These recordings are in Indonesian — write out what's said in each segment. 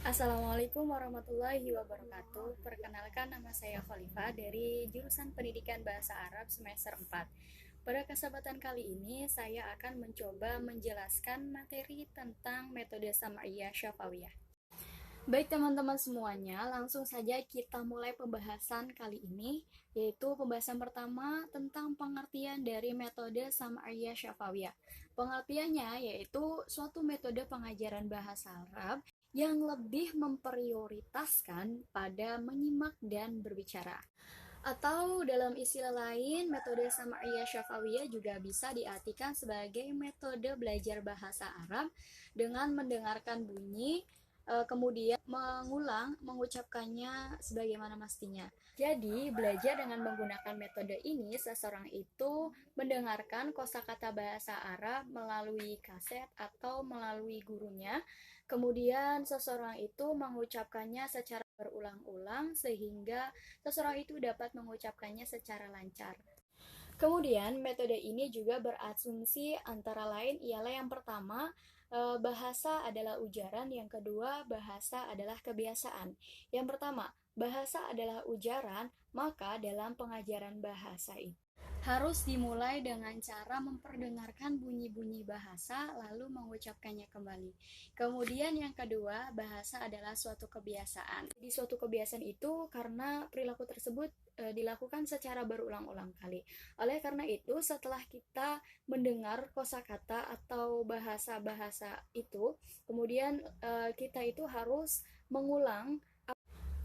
Assalamualaikum warahmatullahi wabarakatuh. Perkenalkan, nama saya Khalifah dari jurusan Pendidikan Bahasa Arab semester 4. Pada kesempatan kali ini saya akan mencoba menjelaskan materi tentang metode Sam'iyah Syafawiyah. Baik teman-teman semuanya, langsung saja kita mulai pembahasan kali ini, yaitu pembahasan pertama tentang pengertian dari metode Sam'iyah Syafawiyah. Pengertiannya yaitu suatu metode pengajaran bahasa Arab yang lebih memprioritaskan pada menyimak dan berbicara. Atau dalam istilah lain, metode Sam'iyah Syafawiyah juga bisa diartikan sebagai metode belajar bahasa Arab dengan mendengarkan bunyi, kemudian mengucapkannya sebagaimana mestinya. Jadi, belajar dengan menggunakan metode ini, seseorang itu mendengarkan kosakata bahasa Arab melalui kaset atau melalui gurunya. Kemudian, seseorang itu mengucapkannya secara berulang-ulang sehingga seseorang itu dapat mengucapkannya secara lancar. Kemudian, metode ini juga berasumsi antara lain ialah yang pertama, bahasa adalah ujaran, yang kedua, bahasa adalah kebiasaan. Yang pertama, bahasa adalah ujaran, maka dalam pengajaran bahasa ini harus dimulai dengan cara memperdengarkan bunyi-bunyi bahasa lalu mengucapkannya kembali. Kemudian yang kedua, bahasa adalah suatu kebiasaan. Di suatu kebiasaan itu karena perilaku tersebut dilakukan secara berulang-ulang kali. Oleh karena itu, setelah kita mendengar kosakata atau bahasa-bahasa itu, kemudian kita itu harus mengulang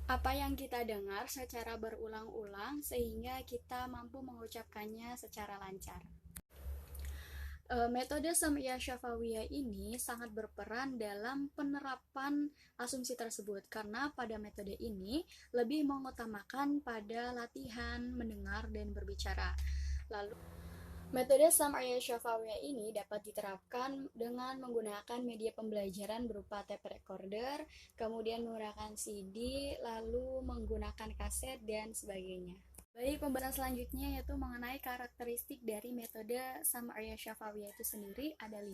apa yang kita dengar secara berulang-ulang sehingga kita mampu mengucapkannya secara lancar. Metode Sam'iyah Syafawiyah ini sangat berperan dalam penerapan asumsi tersebut karena pada metode ini lebih mengutamakan pada latihan mendengar dan berbicara. Lalu metode Sam'iyah Syafawiyah ini dapat diterapkan dengan menggunakan media pembelajaran berupa tape recorder, kemudian menggunakan CD, lalu menggunakan kaset, dan sebagainya. Baik, pembahasan selanjutnya yaitu mengenai karakteristik dari metode Sam'iyah Syafawiyah itu sendiri ada 5.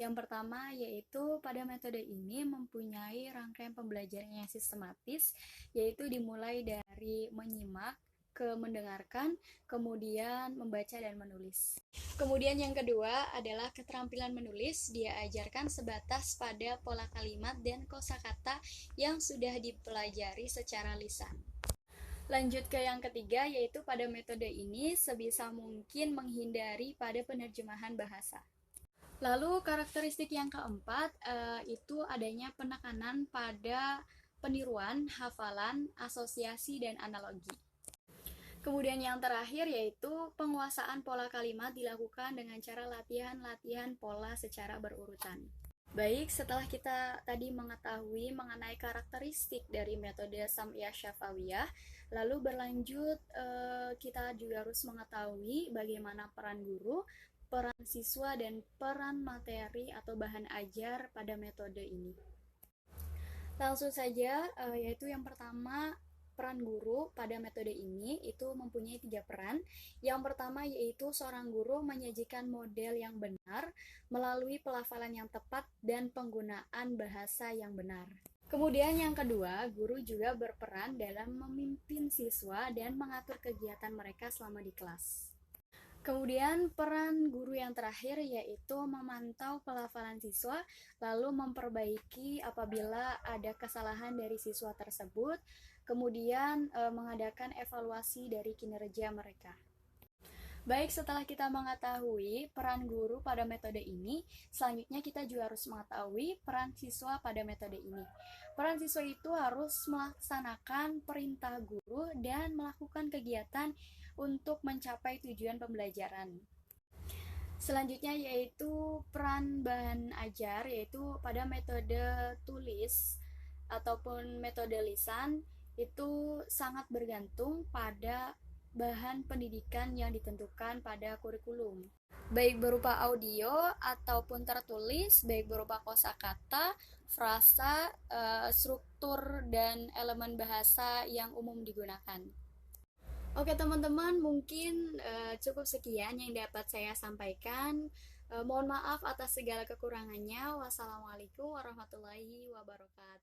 Yang pertama yaitu pada metode ini mempunyai rangkaian pembelajaran yang sistematis, yaitu dimulai dari menyimak, ke mendengarkan, kemudian membaca dan menulis. Kemudian yang kedua adalah keterampilan menulis. Dia ajarkan sebatas pada pola kalimat dan kosakata yang sudah dipelajari secara lisan. Lanjut ke yang ketiga, yaitu pada metode ini sebisa mungkin menghindari pada penerjemahan bahasa. Lalu karakteristik yang keempat itu adanya penekanan pada peniruan, hafalan, asosiasi, dan analogi. Kemudian yang terakhir yaitu penguasaan pola kalimat dilakukan dengan cara latihan pola secara berurutan. Baik, setelah kita tadi mengetahui mengenai karakteristik dari metode Sam'iyah Syafawiyah, lalu berlanjut kita juga harus mengetahui bagaimana peran guru, peran siswa, dan peran materi atau bahan ajar pada metode ini. Langsung saja, yaitu yang pertama, peran guru pada metode ini itu mempunyai 3 peran. Yang pertama yaitu seorang guru menyajikan model yang benar melalui pelafalan yang tepat dan penggunaan bahasa yang benar. Kemudian yang kedua, guru juga berperan dalam memimpin siswa dan mengatur kegiatan mereka selama di kelas. Kemudian peran guru yang terakhir yaitu memantau pelafalan siswa, lalu memperbaiki apabila ada kesalahan dari siswa tersebut, kemudian mengadakan evaluasi dari kinerja mereka. Baik, setelah kita mengetahui peran guru pada metode ini, selanjutnya kita juga harus mengetahui peran siswa pada metode ini. Peran siswa itu harus melaksanakan perintah guru dan melakukan kegiatan untuk mencapai tujuan pembelajaran. Selanjutnya yaitu peran bahan ajar, yaitu pada metode tulis ataupun metode lisan itu sangat bergantung pada bahan pendidikan yang ditentukan pada kurikulum, baik berupa audio ataupun tertulis, baik berupa kosakata, frasa, struktur, dan elemen bahasa yang umum digunakan. Oke teman-teman, mungkin cukup sekian yang dapat saya sampaikan. Mohon maaf atas segala kekurangannya. Wassalamualaikum warahmatullahi wabarakatuh.